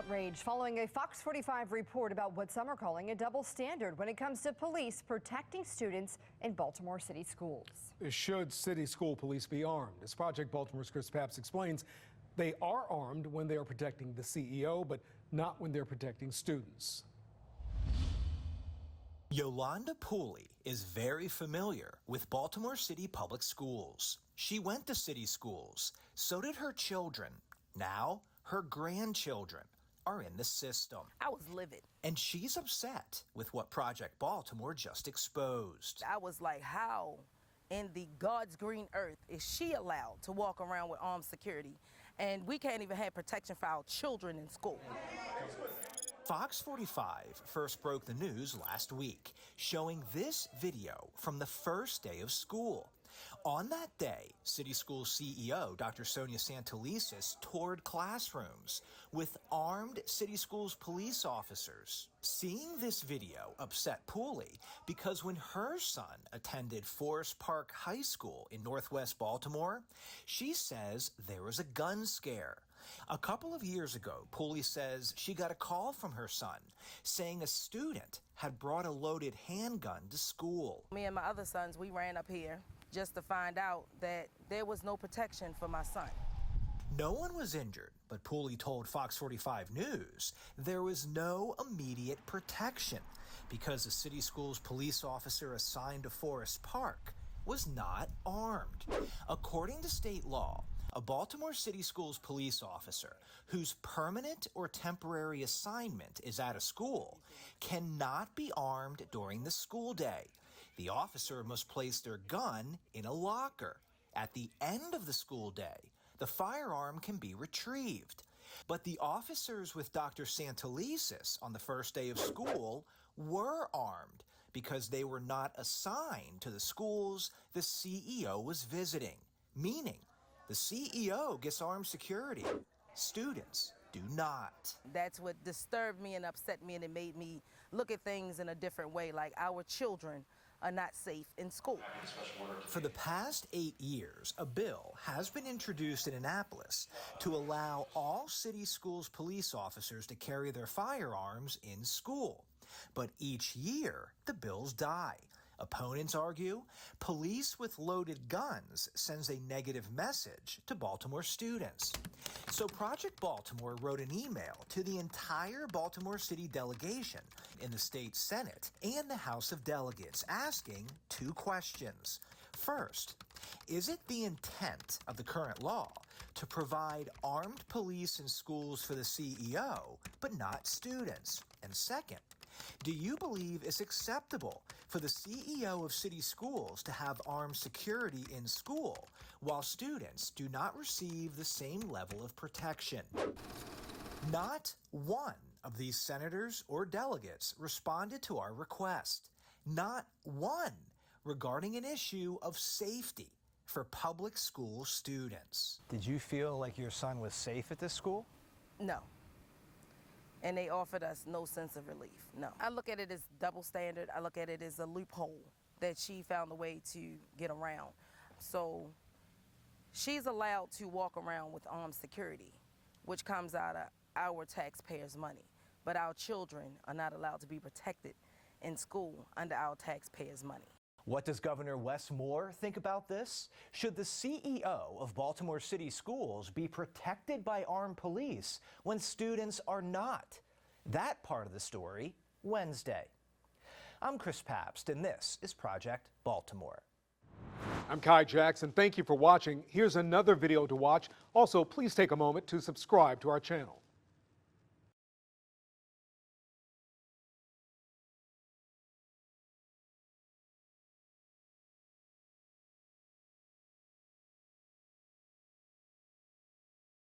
Outrage following a Fox 45 report about what some are calling a double standard when it comes to police protecting students in Baltimore City schools. Should city school police be armed? As Project Baltimore's Chris Papps explains, they are armed when they are protecting the CEO, but not when they're protecting students. Yolanda Pooley is very familiar with Baltimore City Public Schools. She went to city schools, so did her children. Now, her grandchildren are in the system. I was livid. And she's upset with what Project Baltimore just exposed. I was like, how in the God's green earth is she allowed to walk around with armed security? And we can't even have protection for our children in school. Fox 45 first broke the news last week, showing this video from the first day of school. On that day, City School CEO Dr. Sonia Santelises toured classrooms with armed City Schools police officers. Seeing this video upset Pooley because when her son attended Forest Park High School in Northwest Baltimore, she says there was a gun scare. A couple of years ago, Pooley says she got a call from her son saying a student had brought a loaded handgun to school. Me and my other sons, we ran up here just to find out that there was no protection for my son. No one was injured, but Pooley told Fox 45 News there was no immediate protection because the city school's police officer assigned to Forest Park was not armed. According to state law, a Baltimore City Schools police officer whose permanent or temporary assignment is at a school cannot be armed during the school day. The officer must place their gun in a locker. At the end of the school day, the firearm can be retrieved. But the officers with Dr. Santelises on the first day of school were armed because they were not assigned to the schools the CEO was visiting, meaning the CEO gets armed security. Students do not. That's what disturbed me and upset me, and it made me look at things in a different way, like our children are not safe in school. For the past 8 years, a bill has been introduced in Annapolis to allow all city schools police officers to carry their firearms in school. But each year, the bills die. Opponents argue police with loaded guns sends a negative message to Baltimore students. So Project Baltimore wrote an email to the entire Baltimore City delegation in the state Senate and the House of Delegates asking two questions. First, is it the intent of the current law to provide armed police in schools for the CEO, but not students? And second, do you believe it's acceptable for the CEO of city schools to have armed security in school while students do not receive the same level of protection? Not one of these senators or delegates responded to our request. Not one regarding an issue of safety for public school students. Did you feel like your son was safe at this school? No. And they offered us no sense of relief, no. I look at it as double standard. I look at it as a loophole that she found a way to get around. So she's allowed to walk around with armed security, which comes out of our taxpayers' money. But our children are not allowed to be protected in school under our taxpayers' money. What does Governor Wes Moore think about this? Should the CEO of Baltimore City Schools be protected by armed police when students are not? That part of the story, Wednesday. I'm Chris Papps, and this is Project Baltimore. I'm Kai Jackson. Thank you for watching. Here's another video to watch. Also, please take a moment to subscribe to our channel.